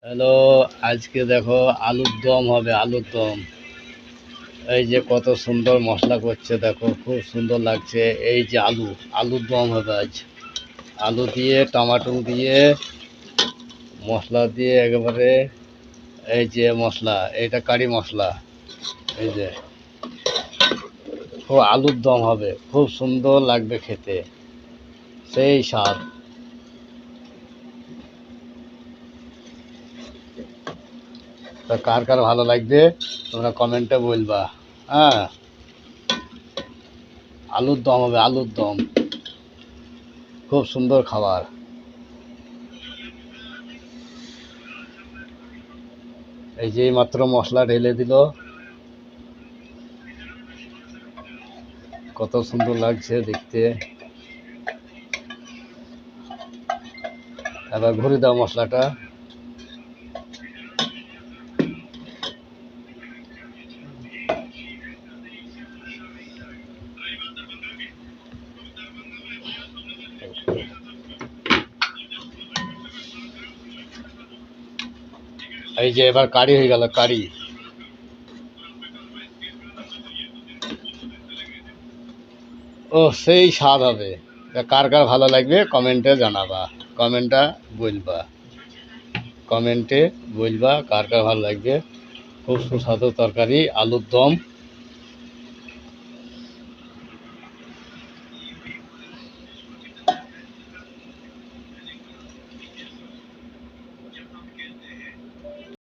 Hello, আজকে দেখো আলুর দম হবে। আলুর দম, এই যে কত সুন্দর মশলা করছে, দেখো খুব সুন্দর লাগছে। এই যে আলুর দম হবে আজ। আলু দিয়ে টমাটো দিয়ে মশলা দিয়ে একেবারে, এই যে মশলা, এটা কারি মশলা। এই যে খুব আলুর দম হবে, খুব সুন্দর লাগবে খেতে, সেই স্বাদ। তা কার কার ভালো লাগবে তোমরা কমেন্টে বলবা। হ্যাঁ, আলুর দম হবে, আলুর দম, খুব সুন্দর খাবার। এই যে মাত্র মশলা ঢেলে দিল, কত সুন্দর লাগছে দেখতে। এবার ঘুরে দাও মশলাটা। এই যে এবার কারি হয়ে গেল, কারি। ও সেই স্বাদ হবে। তা কার কার ভালো লাগবে কমেন্টে জানাবা, কমেন্টটা বলবা, কমেন্টে বলবা কার কার ভালো লাগবে। খুব সুস্বাদু তরকারি আলুর দম।